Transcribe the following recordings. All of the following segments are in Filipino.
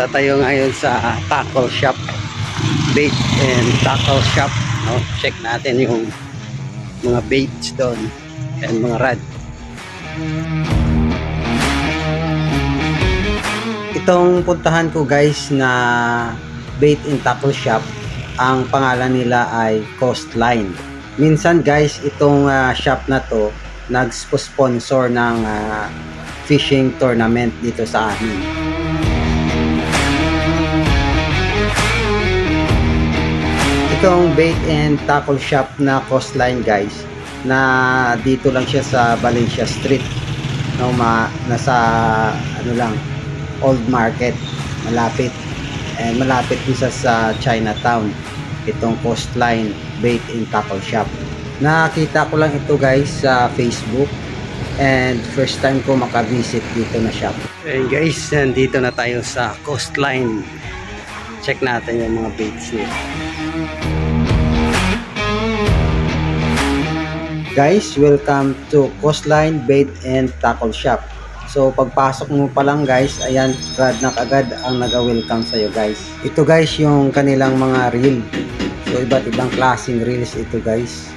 tayo ngayon sa tackle shop, bait and tackle shop, no? Check natin yung mga baits doon and mga rod. Itong puntahan ko guys na bait and tackle shop, ang pangalan nila ay Coastline. Minsan guys, itong shop na to nag-sponsor ng fishing tournament dito sa amin. Itong bait and tackle shop na Coastline guys, na dito lang siya sa Valencia Street, no, nasa ano lang, Old Market, malapit, and malapit din sa Chinatown, itong Coastline bait and tackle shop. Nakita ko lang ito guys sa Facebook, and first time ko makavisit dito na shop. And guys, nandito na tayo sa Coastline. Check natin yung mga baits nila. Guys, welcome to Coastline Bait and Tackle Shop. So pagpasok mo pa lang guys, ayan, rad na kagad ang nag-welcome sa iyo guys. Ito guys yung kanilang mga reel. So iba't ibang klaseng reels ito guys.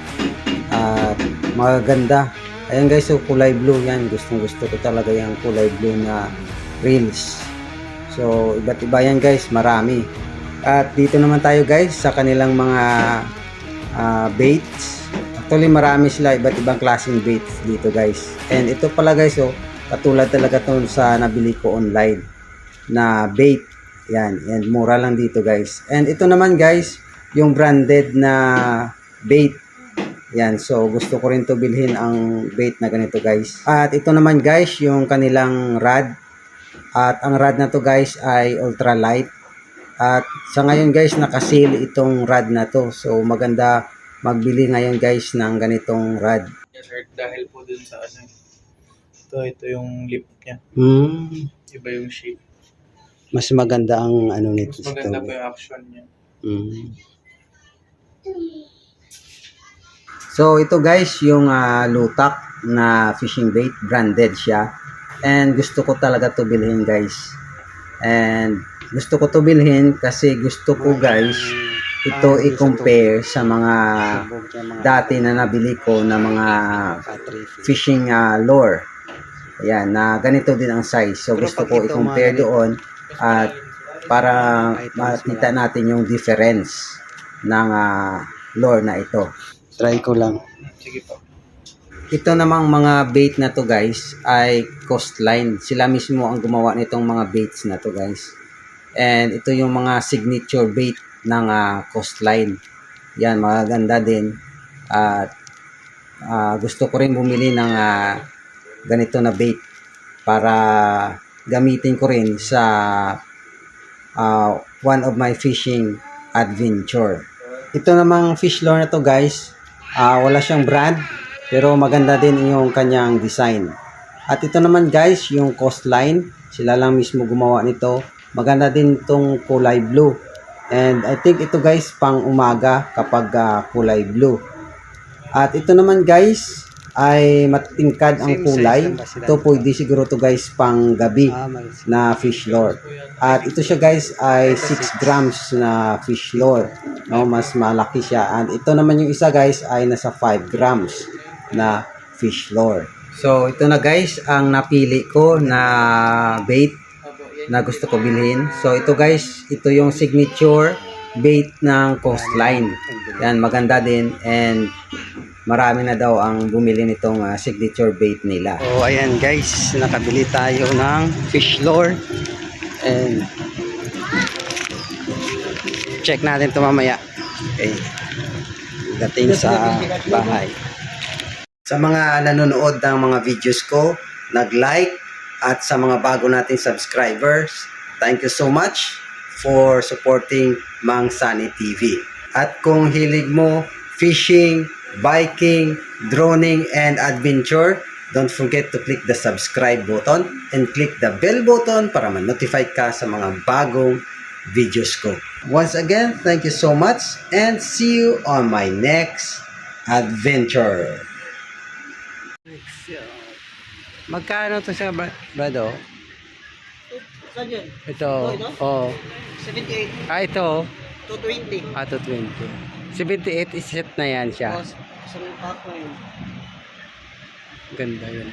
At magaganda. Ayan guys, so kulay blue yan. Gustong gusto ko talaga yung kulay blue na reels. So iba't iba yan guys, marami. At dito naman tayo guys sa kanilang mga baits. Actually marami sila, iba't ibang klaseng baits dito guys. And ito pala guys, so katulad talaga to sa nabili ko online na bait. Yan, and mura lang dito guys. And ito naman guys, yung branded na bait. Yan, so gusto ko rin to bilhin ang bait na ganito guys. At ito naman guys, yung kanilang rod. At ang rod na to guys ay ultralight. At sa ngayon guys, naka-sale itong rod na to. So maganda magbili ngayon guys ng ganitong rod. Yes sir, dahil po dun sa ano, ito yung lip niya. Iba yung shape. Mas maganda ang ano nito. Mas maganda pa yung action niya. So ito guys yung lutak na fishing bait, branded siya. And gusto ko talaga to bilhin guys. And gusto ko to bilhin kasi gusto ko guys ito i-compare sa mga dati na nabili ko na mga fishing lure. Ayan, na ganito din ang size. So gusto ko i-compare doon at para makita natin yung difference ng lure na ito. Try ko lang. Sige po. Ito namang mga bait na to guys ay Coastline. Sila mismo ang gumawa nitong mga baits na to guys. And ito yung mga signature bait ng Coastline. Yan, magaganda din. At gusto ko rin bumili ng ganito na bait para gamitin ko rin sa one of my fishing adventure. Ito namang fish lure na to guys, wala siyang brand pero maganda din yung kanyang design. At ito naman guys yung Coastline, sila lang mismo gumawa nito. Maganda din itong kulay blue. And I think ito guys pang umaga kapag kulay blue. At ito naman guys ay matingkad ang kulay. Ito pwede siguro to guys pang gabi na fish lure. At ito siya guys ay 6 grams na fish lure. No, mas malaki siya. And ito naman yung isa guys ay nasa 5 grams na fish lure. So ito na guys ang napili ko na bait na gusto ko bilhin. So ito guys, ito yung signature bait ng Coastline. Yan, maganda din and marami na daw ang bumili nitong signature bait nila. So ayan guys, nakabili tayo ng fish lure and check natin ito mamaya. Okay. Dating sa bahay. Sa mga nanonood ng mga videos ko, nag-like, at sa mga bago nating subscribers, thank you so much for supporting Mang Sunny TV. At kung hilig mo fishing, biking, droning, and adventure, don't forget to click the subscribe button and click the bell button para ma-notify ka sa mga bagong videos ko. Once again, thank you so much and see you on my next adventure. Magkano to sa brado? Saan yun? Ito. Oh, ito? Oh. 78. Ito. 220. 220. 78 is set na yan siya. Isang pack na yun. Ganda yun.